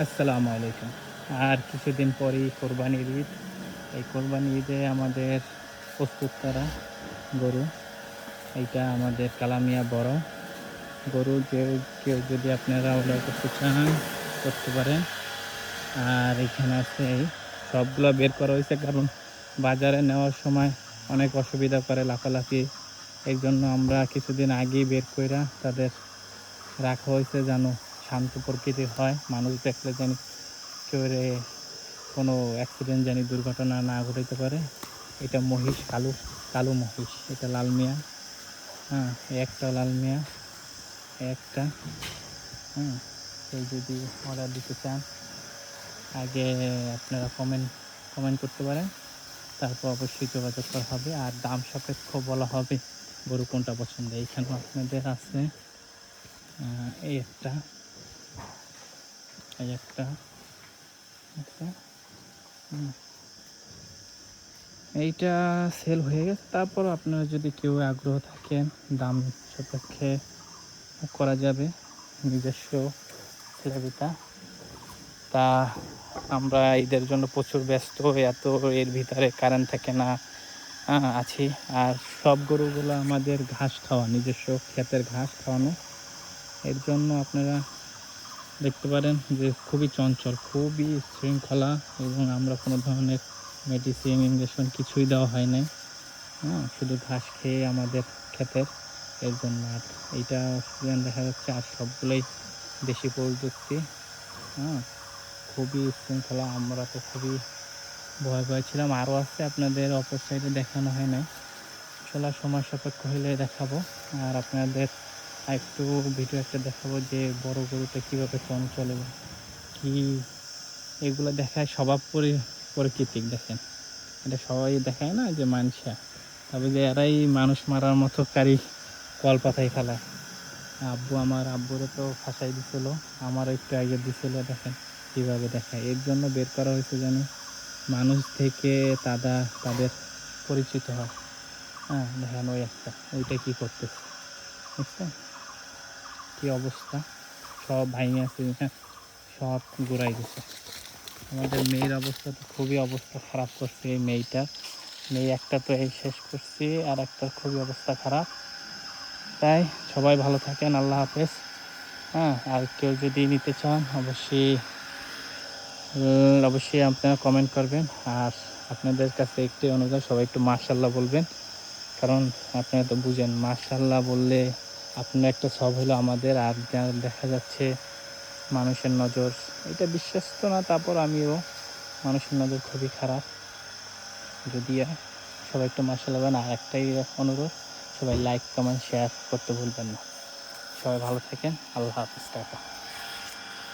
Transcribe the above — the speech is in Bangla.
আসসালামু আলাইকুম। আর কিছুদিন পরেই কোরবানির ঈদ। এই কোরবানি ঈদে আমাদের প্রস্তুত করা গরু, এইটা আমাদের কালামিয়া বড় গরু। কেউ যদি আপনারা অর্ডার করতে চান করতে পারেন। আর এখানে আছে সবগুলা বের করা হয়েছে, কারণ বাজারে নেওয়ার সময় অনেক অসুবিধা করে লাফালাফি। এই জন্য আমরা কিছুদিন আগেই বের কইরা তাদের রাখা হয়েছে যেন শান্ত প্রকৃতির হয়। মানুষ দেখলে জানি কেউ কোনো অ্যাক্সিডেন্ট জানি দুর্ঘটনা না ঘটাইতে পারে। এটা মহিষ, কালো কালো মহিষ। এটা লাল মিয়া। হ্যাঁ, এই একটা লাল মিয়া, এই একটা। হ্যাঁ, কেউ যদি অর্ডার দিতে চান আগে আপনারা কমেন্ট করতে পারেন। তারপর অবশ্যই যোগাযোগ করা হবে। আর দাম সাপেক্ষ বলা হবে গরু কোনটা পছন্দ। এইখানেও আপনাদের আছে এই একটা, এই একটা, একটা। হুম, এইটা সেল হয়ে গেছে। তারপরও আপনারা যদি কেউ আগ্রহ থাকেন, দাম সাপেক্ষে করা যাবে। নিজস্ব ছেলেপিতা। তা আমরা ঈদের জন্য প্রচুর ব্যস্ত। এত এর ভিতরে কারেন্ট থাকে না, আছি। আর সব গরুগুলো আমাদের ঘাস খাওয়া, নিজস্ব ক্ষেতের ঘাস খাওয়ানো। এর জন্য আপনারা দেখতে পারেন যে খুবই চঞ্চল, খুবই শৃঙ্খলা। এবং আমরা কোনো ধরনের মেডিসিন, ইঞ্জেকশন কিছুই দেওয়া হয় নাই। শুধু ঘাস খেয়ে আমাদের ক্ষেতের। এর জন্য আর এইটা দেখা যাচ্ছে। আর সবগুলোই দেশি প্রযুক্তি। হ্যাঁ, খুবই শৃঙ্খলা। আমরা তো খুবই ভয় ছিলাম। আরও আছে, আপনাদের অপর সাইডে দেখানো হয় নাই। ইনশাল্লাহ সময় সাপেক্ষ হইলে দেখাবো। আর আপনাদের আরেকটু ভিডিও একটা দেখাবো যে বড় গরুটা কীভাবে চঞ্চল এবং কী, এগুলো দেখায় স্বভাব প্রকৃতিক। দেখেন, এটা সবাই দেখায় না যে মানসা, তবে যে এরাই মানুষ মারার মতো কল পাতায় ফেলায়। আব্বুরে তো ফাঁসাই দিছিল, আমারও একটু আগে দিছিল। দেখেন কীভাবে দেখায়। এর জন্য বের করা হয়েছে যেন মানুষ থেকে তাদের পরিচিত হয়। দেখেন ওই একটা, ওইটা কি করতেছে, বুঝছেন কি অবস্থা? সব ভাঙে আছে, সব গুড়াই গেছে। আমাদের মেয়ের অবস্থা তো খুবই অবস্থা খারাপ করছে। এই মেয়ে একটা তো এই শেষ করছি, আর একটার খুবই অবস্থা খারাপ। তাই সবাই ভালো থাকেন, আল্লাহ হাফেজ। আর কেউ যদি নিতে চান অবশ্যই আপনারা কমেন্ট করবেন। আর আপনাদের কাছে একটি অনুরোধ, সবাই একটু মাশাআল্লাহ বলবেন। কারণ আপনারা তো বুঝেন, মাশাআল্লাহ বললে আপনার একটা সব হলো আমাদের। আর যা দেখা যাচ্ছে মানুষের নজর, এটা বিশ্বস্ত না, তারপর আমিও মানুষের নজর খুবই খারাপ। যদি সবাই একটু মাশাআল্লাহ বলেন। আর একটাই অনুরোধ, সবাই লাইক, কমেন্ট, শেয়ার করতে ভুলবেন না। সবাই ভালো থাকেন, আল্লাহ হাফেজ, টাটা।